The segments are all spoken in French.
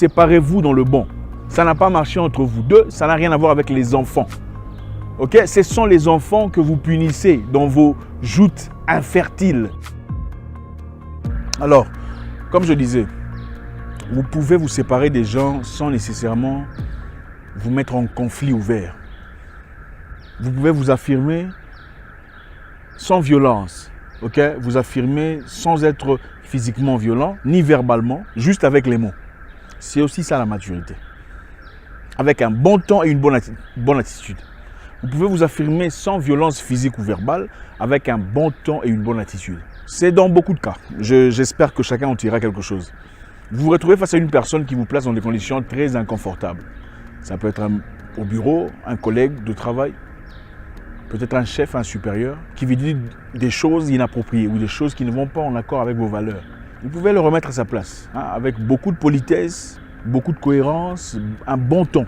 séparez-vous dans le bon. Ça n'a pas marché entre vous deux, ça n'a rien à voir avec les enfants. Ok? Ce sont les enfants que vous punissez dans vos joutes infertiles. Alors, comme je disais, vous pouvez vous séparer des gens sans nécessairement vous mettre en conflit ouvert. Vous pouvez vous affirmer sans violence, ok? Vous affirmer sans être physiquement violent, ni verbalement, juste avec les mots. C'est aussi ça la maturité. Avec un bon ton et une bonne attitude. Vous pouvez vous affirmer sans violence physique ou verbale, avec un bon ton et une bonne attitude. C'est dans beaucoup de cas. J'espère que chacun en tirera quelque chose. Vous vous retrouvez face à une personne qui vous place dans des conditions très inconfortables. Ça peut être au bureau, un collègue de travail, peut-être un chef, un supérieur, qui vous dit des choses inappropriées ou des choses qui ne vont pas en accord avec vos valeurs. Vous pouvez le remettre à sa place, avec beaucoup de politesse, beaucoup de cohérence, un bon ton,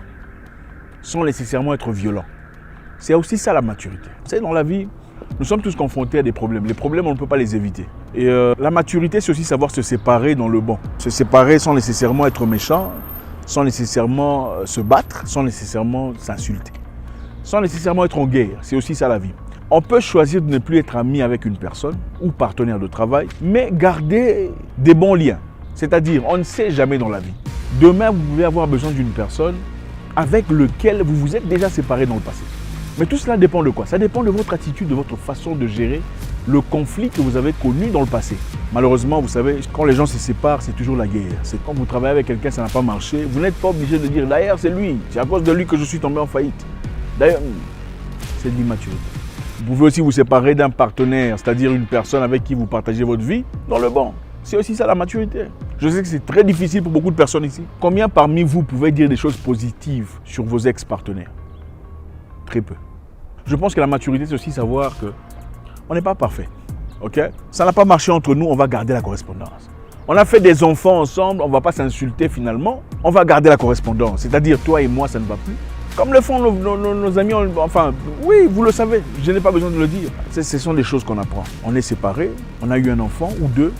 sans nécessairement être violent. C'est aussi ça la maturité. Vous savez, dans la vie, nous sommes tous confrontés à des problèmes. Les problèmes, on ne peut pas les éviter. Et la maturité, c'est aussi savoir se séparer dans le bon. Se séparer sans nécessairement être méchant, sans nécessairement se battre, sans nécessairement s'insulter, sans nécessairement être en guerre. C'est aussi ça la vie. On peut choisir de ne plus être ami avec une personne ou partenaire de travail, mais garder des bons liens. C'est-à-dire, on ne sait jamais dans la vie. Demain, vous pouvez avoir besoin d'une personne avec laquelle vous vous êtes déjà séparé dans le passé. Mais tout cela dépend de quoi? Ça dépend de votre attitude, de votre façon de gérer le conflit que vous avez connu dans le passé. Malheureusement, vous savez, quand les gens se séparent, c'est toujours la guerre. C'est quand vous travaillez avec quelqu'un, ça n'a pas marché. Vous n'êtes pas obligé de dire, d'ailleurs, c'est lui. C'est à cause de lui que je suis tombé en faillite. D'ailleurs, c'est de l'immaturité. Vous pouvez aussi vous séparer d'un partenaire, c'est-à-dire une personne avec qui vous partagez votre vie, dans le bon. C'est aussi ça la maturité. Je sais que c'est très difficile pour beaucoup de personnes ici. Combien parmi vous pouvez dire des choses positives sur vos ex-partenaires? Très peu. Je pense que la maturité, c'est aussi savoir qu'on n'est pas parfait. Ok? Ça n'a pas marché entre nous, on va garder la correspondance. On a fait des enfants ensemble, on ne va pas s'insulter finalement, on va garder la correspondance. C'est-à-dire, toi et moi, ça ne va plus. Comme le font nos amis, enfin, oui, vous le savez, je n'ai pas besoin de le dire. Ce sont des choses qu'on apprend. On est séparés, on a eu un enfant ou deux,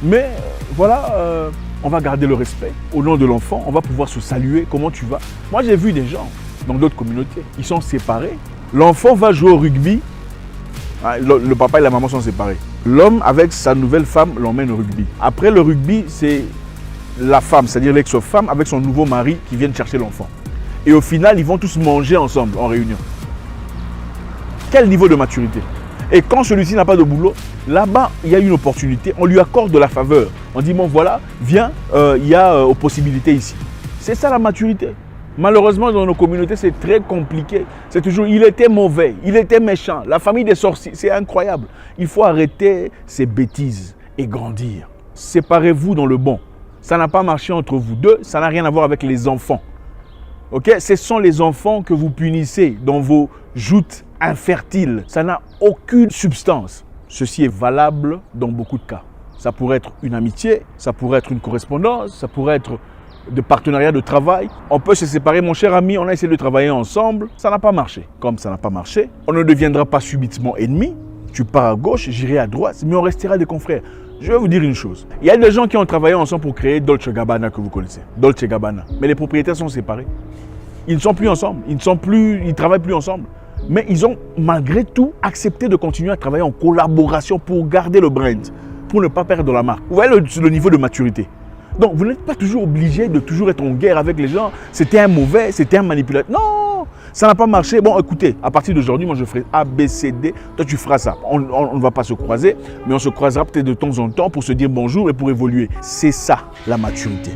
mais voilà, on va garder le respect. Au nom de l'enfant, on va pouvoir se saluer. Comment tu vas? Moi, j'ai vu des gens dans d'autres communautés, ils sont séparés. L'enfant va jouer au rugby, le papa et la maman sont séparés. L'homme avec sa nouvelle femme l'emmène au rugby. Après le rugby, c'est la femme, c'est-à-dire l'ex-femme avec son nouveau mari qui viennent chercher l'enfant. Et au final, ils vont tous manger ensemble en réunion. Quel niveau de maturité? Et quand celui-ci n'a pas de boulot, là-bas, il y a une opportunité, on lui accorde de la faveur. On dit, bon voilà, viens, il y a possibilité ici. C'est ça la maturité. Malheureusement, dans nos communautés, c'est très compliqué. C'est toujours, il était mauvais, il était méchant. La famille des sorciers, c'est incroyable. Il faut arrêter ces bêtises et grandir. Séparez-vous dans le bon. Ça n'a pas marché entre vous deux, ça n'a rien à voir avec les enfants. Ok? Ce sont les enfants que vous punissez dans vos joutes infertiles. Ça n'a aucune substance. Ceci est valable dans beaucoup de cas. Ça pourrait être une amitié, ça pourrait être une correspondance, ça pourrait être de partenariat de travail. On peut se séparer, mon cher ami, on a essayé de travailler ensemble. Ça n'a pas marché. Comme ça n'a pas marché, on ne deviendra pas subitement ennemis. Tu pars à gauche, j'irai à droite, mais on restera des confrères. Je vais vous dire une chose. Il y a des gens qui ont travaillé ensemble pour créer Dolce Gabbana que vous connaissez. Dolce Gabbana. Mais les propriétaires sont séparés. Ils ne sont plus ensemble. Ils ne travaillent plus ensemble. Mais ils ont malgré tout accepté de continuer à travailler en collaboration pour garder le brand, pour ne pas perdre la marque. Vous voyez le niveau de maturité. Donc, vous n'êtes pas toujours obligé de toujours être en guerre avec les gens. C'était un mauvais, c'était un manipulateur. Non, ça n'a pas marché. Bon, écoutez, à partir d'aujourd'hui, moi, je ferai A, B, C, D. Toi, tu feras ça. On ne va pas se croiser, mais on se croisera peut-être de temps en temps pour se dire bonjour et pour évoluer. C'est ça, la maturité.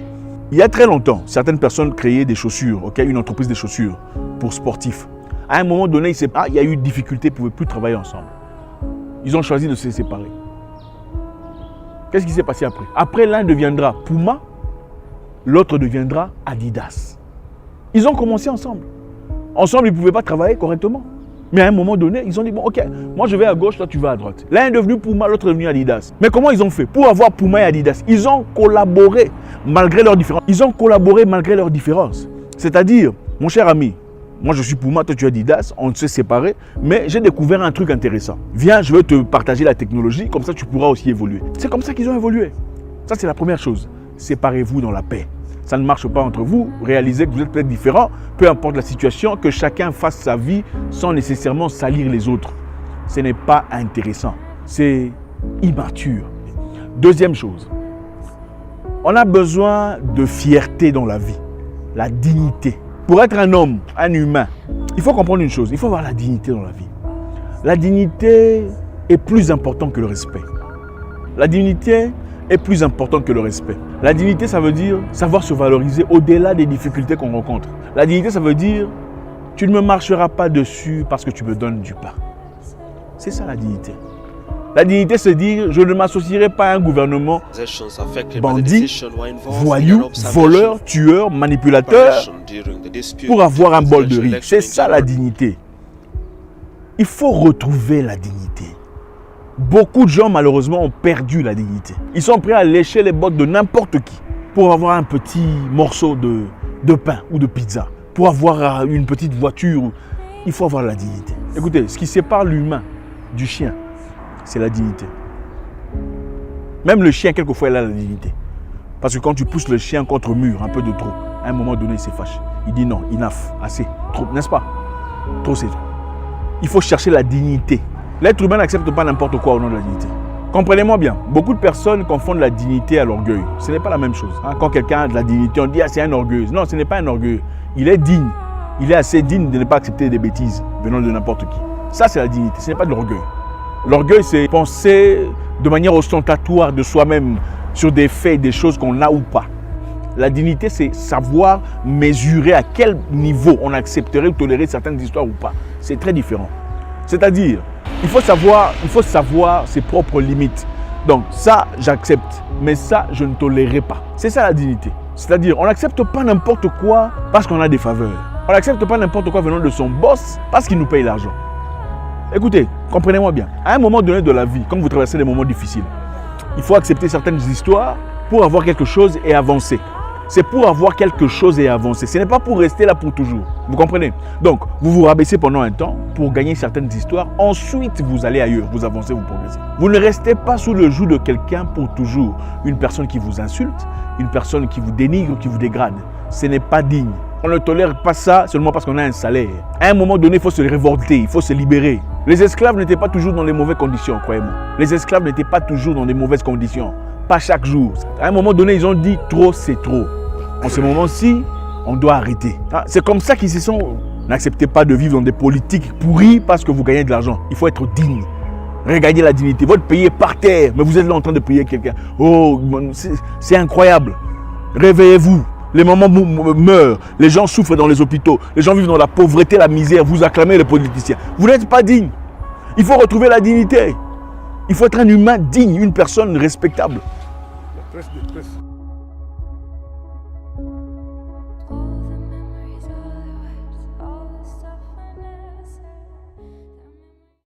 Il y a très longtemps, certaines personnes créaient des chaussures, okay, une entreprise de chaussures pour sportifs. À un moment donné, il y a eu une difficulté, ils ne pouvaient plus travailler ensemble. Ils ont choisi de se séparer. Qu'est-ce qui s'est passé après? Après, l'un deviendra Puma, l'autre deviendra Adidas. Ils ont commencé ensemble. Ensemble, ils ne pouvaient pas travailler correctement. Mais à un moment donné, ils ont dit, bon, ok, moi je vais à gauche, toi tu vas à droite. L'un est devenu Puma, l'autre est devenu Adidas. Mais comment ils ont fait pour avoir Puma et Adidas? Ils ont collaboré malgré leurs différences. Ils ont collaboré malgré leurs différences. C'est-à-dire, mon cher ami, moi je suis Puma, toi tu es Adidas, on s'est séparés, mais j'ai découvert un truc intéressant. Viens, je veux te partager la technologie, comme ça tu pourras aussi évoluer. C'est comme ça qu'ils ont évolué. Ça c'est la première chose. Séparez-vous dans la paix. ça ne marche pas entre vous, réalisez que vous êtes peut-être différents, peu importe la situation, que chacun fasse sa vie sans nécessairement salir les autres. Ce n'est pas intéressant, c'est immature. Deuxième chose, on a besoin de fierté dans la vie, la dignité. Pour être un homme, un humain, il faut comprendre une chose, il faut avoir la dignité dans la vie. La dignité est plus importante que le respect. La dignité est plus importante que le respect. La dignité, ça veut dire savoir se valoriser au-delà des difficultés qu'on rencontre. La dignité, ça veut dire tu ne me marcheras pas dessus parce que tu me donnes du pain. C'est ça la dignité. La dignité, c'est dire je ne m'associerai pas à un gouvernement bandit, voyou, voleur, tueur, manipulateur pour avoir un bol de riz. C'est ça la dignité. Il faut retrouver la dignité. Beaucoup de gens, malheureusement, ont perdu la dignité. Ils sont prêts à lécher les bottes de n'importe qui pour avoir un petit morceau de pain ou de pizza, pour avoir une petite voiture. Il faut avoir la dignité. Écoutez, ce qui sépare l'humain du chien, c'est la dignité. Même le chien, quelquefois, il a la dignité. Parce que quand tu pousses le chien contre le mur, un peu de trop, à un moment donné, il se fâche. Il dit non, enough, assez, trop, n'est-ce pas? Trop, c'est trop. Il faut chercher la dignité. L'être humain n'accepte pas n'importe quoi au nom de la dignité. Comprenez-moi bien, beaucoup de personnes confondent la dignité à l'orgueil. Ce n'est pas la même chose. Quand quelqu'un a de la dignité, on dit ah, c'est un orgueil. Non, ce n'est pas un orgueil. Il est digne. Il est assez digne de ne pas accepter des bêtises venant de n'importe qui. Ça, c'est la dignité. Ce n'est pas de l'orgueil. L'orgueil, c'est penser de manière ostentatoire de soi-même sur des faits, des choses qu'on a ou pas. La dignité, c'est savoir mesurer à quel niveau on accepterait ou tolérer certaines histoires ou pas. C'est très différent. C'est-à-dire, il faut savoir ses propres limites. Donc ça, j'accepte, mais ça, je ne tolérerai pas. C'est ça la dignité. C'est-à-dire, on n'accepte pas n'importe quoi parce qu'on a des faveurs. On n'accepte pas n'importe quoi venant de son boss parce qu'il nous paye l'argent. Écoutez, comprenez-moi bien. À un moment donné de la vie, quand vous traversez des moments difficiles, il faut accepter certaines histoires pour avoir quelque chose et avancer. C'est pour avoir quelque chose et avancer. Ce n'est pas pour rester là pour toujours. Vous comprenez? Donc, vous vous rabaissez pendant un temps pour gagner certaines histoires. Ensuite, vous allez ailleurs, vous avancez, vous progressez. Vous ne restez pas sous le joug de quelqu'un pour toujours. Une personne qui vous insulte, une personne qui vous dénigre, qui vous dégrade. Ce n'est pas digne. On ne tolère pas ça seulement parce qu'on a un salaire. À un moment donné, il faut se révolter, il faut se libérer. Les esclaves n'étaient pas toujours dans les mauvaises conditions, croyez-moi. Les esclaves n'étaient pas toujours dans des mauvaises conditions. Pas chaque jour. À un moment donné, ils ont dit trop, c'est trop. En ce moment-ci, on doit arrêter. C'est comme ça qu'ils se sont. N'acceptez pas de vivre dans des politiques pourries parce que vous gagnez de l'argent. Il faut être digne. Regardez la dignité. Votre pays est par terre, mais vous êtes là en train de payer quelqu'un. Oh, c'est incroyable. Réveillez-vous. Les mamans meurent. Les gens souffrent dans les hôpitaux. Les gens vivent dans la pauvreté, la misère. Vous acclamez les politiciens. Vous n'êtes pas digne. Il faut retrouver la dignité. Il faut être un humain digne, une personne respectable. La presse